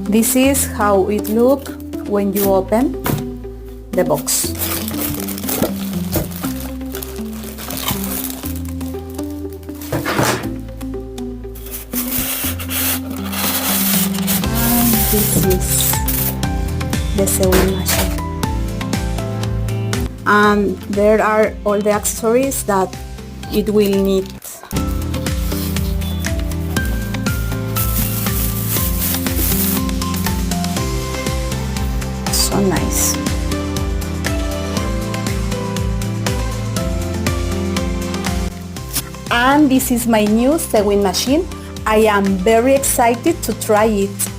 This is how it looks when you open the box. And this is the sewing machine. And there are all the accessories that it will need. So nice. And this is my new sewing machine. I am very excited to try it.